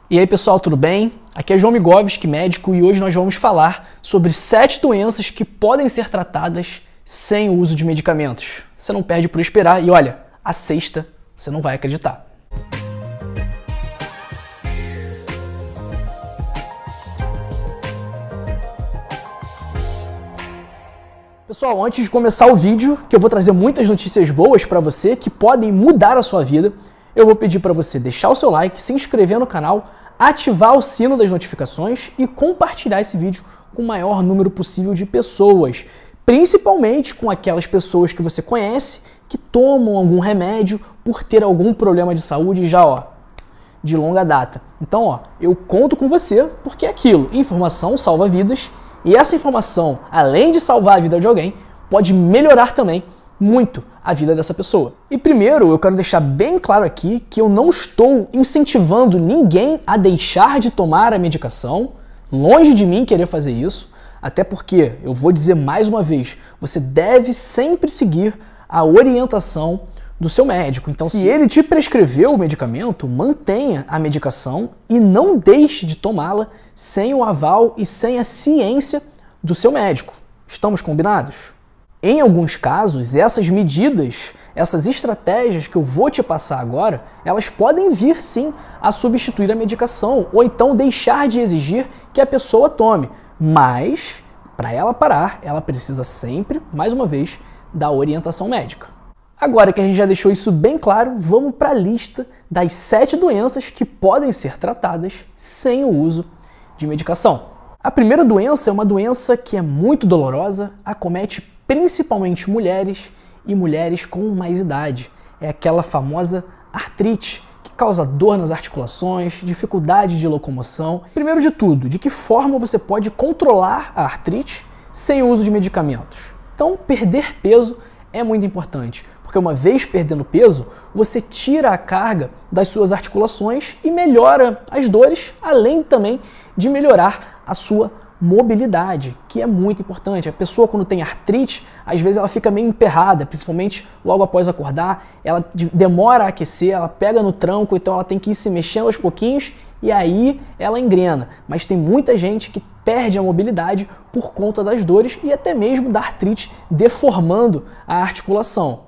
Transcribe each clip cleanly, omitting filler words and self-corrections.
E aí pessoal, tudo bem? Aqui é João Migovski, médico, e hoje nós vamos falar sobre 7 doenças que podem ser tratadas sem o uso de medicamentos. Você não perde por esperar e olha, a sexta você não vai acreditar. Pessoal, antes de começar o vídeo, que eu vou trazer muitas notícias boas para você que podem mudar a sua vida, eu vou pedir para você deixar o seu like, se inscrever no canal, ativar o sino das notificações e compartilhar esse vídeo com o maior número possível de pessoas, principalmente com aquelas pessoas que você conhece que tomam algum remédio por ter algum problema de saúde já, de longa data. Então, eu conto com você porque é aquilo, informação salva vidas e essa informação, além de salvar a vida de alguém, pode melhorar também muito a vida dessa pessoa. E primeiro, eu quero deixar bem claro aqui que eu não estou incentivando ninguém a deixar de tomar a medicação, longe de mim querer fazer isso, até porque, eu vou dizer mais uma vez, você deve sempre seguir a orientação do seu médico. Então, se ele te prescreveu o medicamento, mantenha a medicação e não deixe de tomá-la sem o aval e sem a ciência do seu médico. Estamos combinados? Em alguns casos, essas medidas, essas estratégias que eu vou te passar agora, elas podem vir sim a substituir a medicação ou então deixar de exigir que a pessoa tome. Mas, para ela parar, ela precisa sempre, mais uma vez, da orientação médica. Agora que a gente já deixou isso bem claro, vamos para a lista das 7 doenças que podem ser tratadas sem o uso de medicação. A primeira doença é uma doença que é muito dolorosa, acomete principalmente mulheres e mulheres com mais idade. É aquela famosa artrite, que causa dor nas articulações, dificuldade de locomoção. Primeiro de tudo, de que forma você pode controlar a artrite sem o uso de medicamentos? Então, perder peso é muito importante, porque uma vez perdendo peso, você tira a carga das suas articulações e melhora as dores, além também de melhorar a sua mobilidade, que é muito importante. A pessoa, quando tem artrite, às vezes ela fica meio emperrada, principalmente logo após acordar, ela demora a aquecer, ela pega no tranco, então ela tem que ir se mexendo aos pouquinhos e aí ela engrena. Mas tem muita gente que perde a mobilidade por conta das dores e até mesmo da artrite deformando a articulação.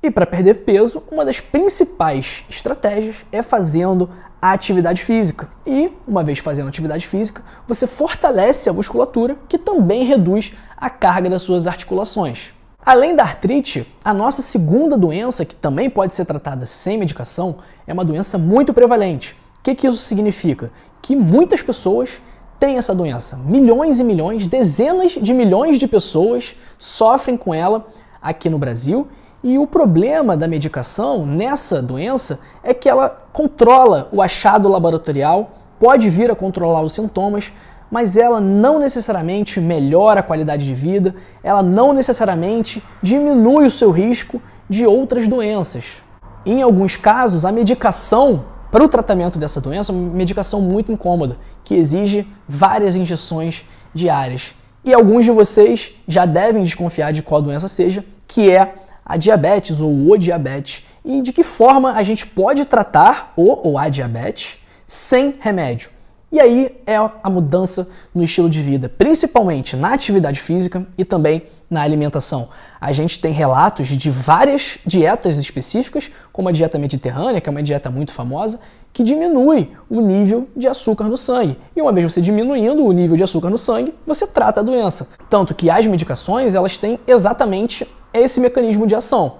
E para perder peso, uma das principais estratégias é fazendo a atividade física. E, uma vez fazendo atividade física, você fortalece a musculatura, que também reduz a carga das suas articulações. Além da artrite, a nossa segunda doença, que também pode ser tratada sem medicação, é uma doença muito prevalente. O que isso significa? Que muitas pessoas têm essa doença. Milhões e milhões, dezenas de milhões de pessoas sofrem com ela aqui no Brasil. E o problema da medicação nessa doença é que ela controla o achado laboratorial, pode vir a controlar os sintomas, mas ela não necessariamente melhora a qualidade de vida, ela não necessariamente diminui o seu risco de outras doenças. Em alguns casos, a medicação para o tratamento dessa doença é uma medicação muito incômoda, que exige várias injeções diárias. E alguns de vocês já devem desconfiar de qual doença seja, que é a diabetes ou o diabetes, e de que forma a gente pode tratar o ou a diabetes sem remédio. E aí é a mudança no estilo de vida, principalmente na atividade física e também na alimentação. A gente tem relatos de várias dietas específicas, como a dieta mediterrânea, que é uma dieta muito famosa, que diminui o nível de açúcar no sangue. E uma vez você diminuindo o nível de açúcar no sangue, você trata a doença. Tanto que as medicações, elas têm exatamente esse mecanismo de ação.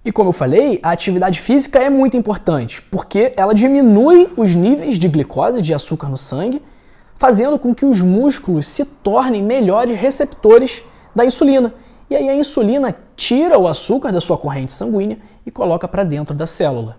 E como eu falei, a atividade física é muito importante, porque ela diminui os níveis de glicose, de açúcar no sangue, fazendo com que os músculos se tornem melhores receptores da insulina. E aí a insulina tira o açúcar da sua corrente sanguínea e coloca para dentro da célula.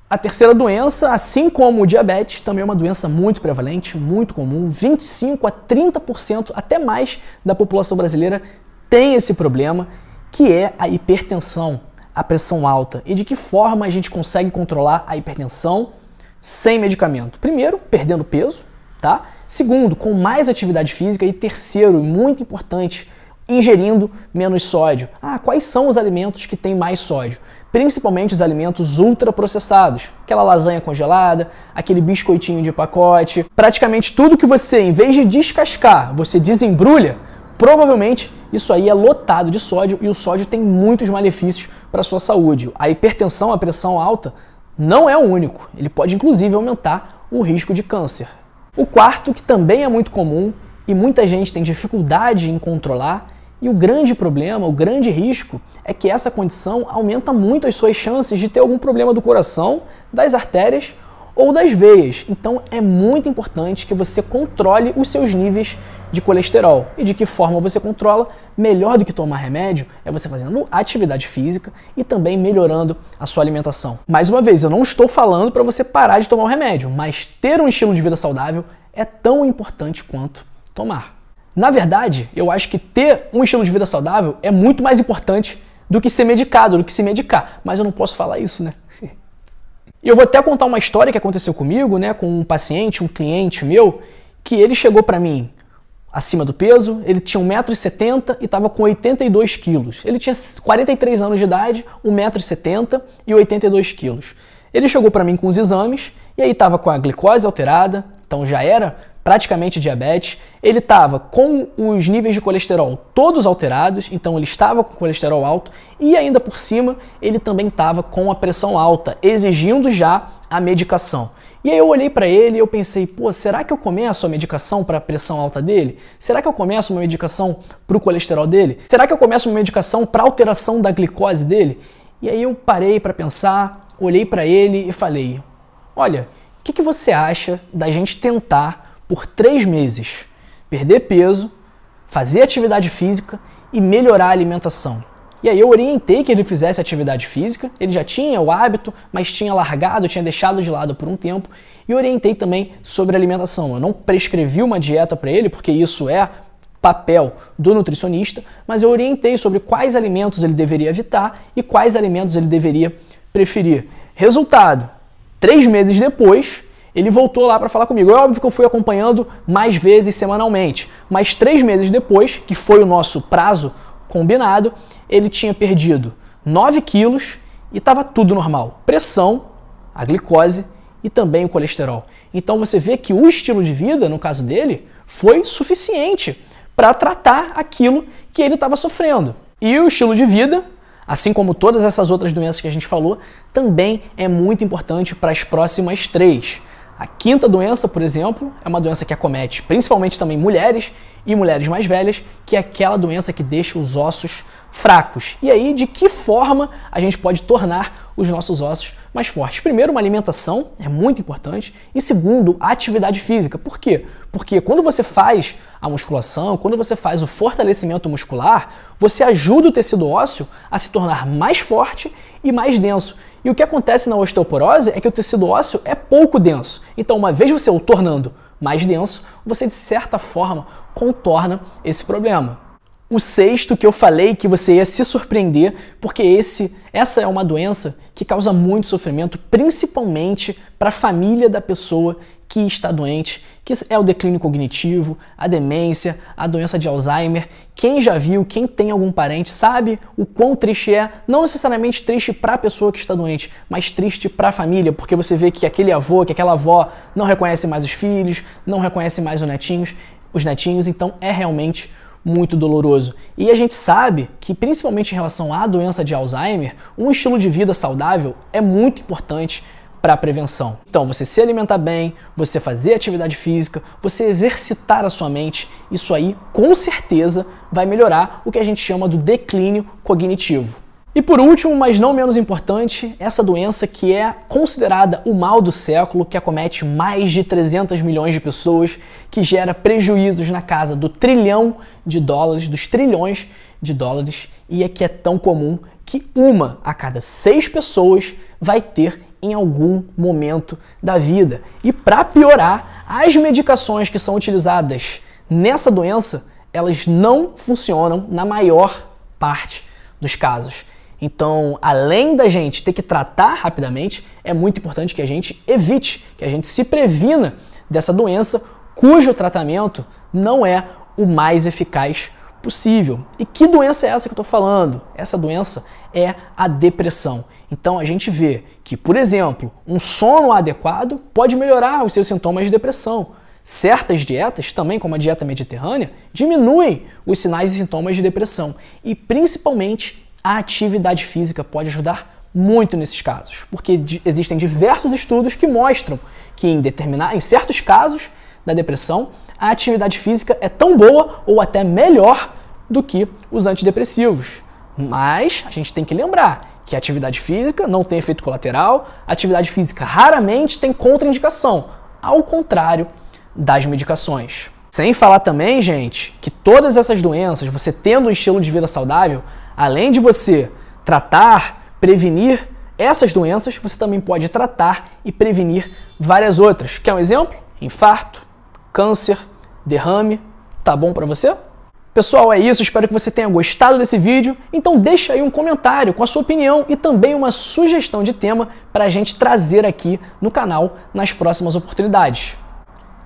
A terceira doença, assim como o diabetes, também é uma doença muito prevalente, muito comum. 25 a 30%, até mais, da população brasileira tem esse problema, que é a hipertensão, a pressão alta. E de que forma a gente consegue controlar a hipertensão sem medicamento? Primeiro, perdendo peso, tá? Segundo, com mais atividade física. E terceiro, e muito importante, ingerindo menos sódio. Quais são os alimentos que têm mais sódio? principalmente os alimentos ultraprocessados, aquela lasanha congelada, aquele biscoitinho de pacote, praticamente tudo que você, em vez de descascar, você desembrulha, provavelmente isso aí é lotado de sódio e o sódio tem muitos malefícios para a sua saúde. A hipertensão, a pressão alta, não é o único, ele pode inclusive aumentar o risco de câncer. O quarto, que também é muito comum e muita gente tem dificuldade em controlar, e o grande problema, o grande risco, é que essa condição aumenta muito as suas chances de ter algum problema do coração, das artérias ou das veias. Então é muito importante que você controle os seus níveis de colesterol. E de que forma você controla? Melhor do que tomar remédio é você fazendo atividade física e também melhorando a sua alimentação. Mais uma vez, eu não estou falando para você parar de tomar o remédio, mas ter um estilo de vida saudável é tão importante quanto tomar. Na verdade, eu acho que ter um estilo de vida saudável é muito mais importante do que ser medicado, do que se medicar. Mas eu não posso falar isso, né? E eu vou até contar uma história que aconteceu comigo, né, com um paciente, um cliente meu, que ele chegou para mim acima do peso, ele tinha 1,70 m e estava com 82 quilos. Ele tinha 43 anos de idade, 1,70 m e 82 quilos. Ele chegou para mim com os exames e aí estava com a glicose alterada, então já era praticamente diabetes, ele estava com os níveis de colesterol todos alterados, então ele estava com colesterol alto e ainda por cima ele também estava com a pressão alta, exigindo já a medicação. E aí eu olhei para ele e eu pensei, pô, será que eu começo a medicação para a pressão alta dele? Será que eu começo uma medicação para o colesterol dele? Será que eu começo uma medicação para alteração da glicose dele? E aí eu parei para pensar, olhei para ele e falei, olha, o que você acha da gente tentar por 3 meses perder peso, fazer atividade física e melhorar a alimentação? E aí eu orientei que ele fizesse atividade física, ele já tinha o hábito, mas tinha largado, tinha deixado de lado por um tempo, e orientei também sobre alimentação. Eu não prescrevi uma dieta para ele, porque isso é papel do nutricionista, mas eu orientei sobre quais alimentos ele deveria evitar e quais alimentos ele deveria preferir. Resultado, 3 meses depois, ele voltou lá para falar comigo. É óbvio que eu fui acompanhando mais vezes semanalmente, mas 3 meses depois, que foi o nosso prazo combinado, ele tinha perdido 9 quilos e estava tudo normal. Pressão, a glicose e também o colesterol. Então você vê que o estilo de vida, no caso dele, foi suficiente para tratar aquilo que ele estava sofrendo. E o estilo de vida, assim como todas essas outras doenças que a gente falou, também é muito importante para as próximas 3. A 5ª doença, por exemplo, é uma doença que acomete principalmente também mulheres e mulheres mais velhas, que é aquela doença que deixa os ossos fracos. E aí, de que forma a gente pode tornar os nossos ossos mais fortes? Primeiro, uma alimentação é muito importante e segundo, a atividade física. Por quê? Porque quando você faz a musculação, quando você faz o fortalecimento muscular, você ajuda o tecido ósseo a se tornar mais forte e mais denso. E o que acontece na osteoporose é que o tecido ósseo é pouco denso. Então, uma vez você o tornando mais denso, você de certa forma contorna esse problema. O 6º que eu falei que você ia se surpreender, porque essa é uma doença que causa muito sofrimento, principalmente para a família da pessoa que está doente, que é o declínio cognitivo, a demência, a doença de Alzheimer. Quem já viu, quem tem algum parente, sabe o quão triste é, não necessariamente triste para a pessoa que está doente, mas triste para a família, porque você vê que aquele avô, que aquela avó não reconhece mais os filhos, não reconhece mais os netinhos, então é realmente muito doloroso. E a gente sabe que, principalmente em relação à doença de Alzheimer, um estilo de vida saudável é muito importante para a prevenção. Então, você se alimentar bem, você fazer atividade física, você exercitar a sua mente, isso aí com certeza vai melhorar o que a gente chama do declínio cognitivo. E por último, mas não menos importante, essa doença que é considerada o mal do século, que acomete mais de 300 milhões de pessoas, que gera prejuízos na casa do trilhão de dólares, dos trilhões de dólares, e é que é tão comum que 1 a cada 6 pessoas vai ter em algum momento da vida. E para piorar, as medicações que são utilizadas nessa doença, elas não funcionam na maior parte dos casos. Então, além da gente ter que tratar rapidamente, é muito importante que a gente evite, que a gente se previna dessa doença, cujo tratamento não é o mais eficaz possível. E que doença é essa que eu estou falando? Essa doença é a depressão. Então a gente vê que, por exemplo, um sono adequado pode melhorar os seus sintomas de depressão. Certas dietas, também como a dieta mediterrânea, diminuem os sinais e sintomas de depressão. E principalmente a atividade física pode ajudar muito nesses casos, porque existem diversos estudos que mostram que em certos casos da depressão, a atividade física é tão boa ou até melhor do que os antidepressivos. Mas a gente tem que lembrar que a atividade física não tem efeito colateral, a atividade física raramente tem contraindicação, ao contrário das medicações. Sem falar também, gente, que todas essas doenças, você tendo um estilo de vida saudável, além de você tratar, prevenir essas doenças, você também pode tratar e prevenir várias outras. Quer um exemplo? Infarto, câncer, derrame. Tá bom para você? Pessoal, é isso. Espero que você tenha gostado desse vídeo. Então deixa aí um comentário com a sua opinião e também uma sugestão de tema para a gente trazer aqui no canal nas próximas oportunidades.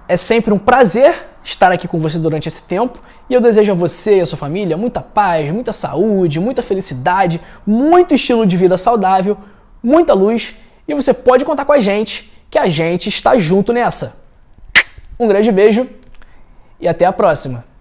É sempre um prazer estar aqui com você durante esse tempo e eu desejo a você e a sua família muita paz, muita saúde, muita felicidade, muito estilo de vida saudável, muita luz e você pode contar com a gente, que a gente está junto nessa. Um grande beijo e até a próxima!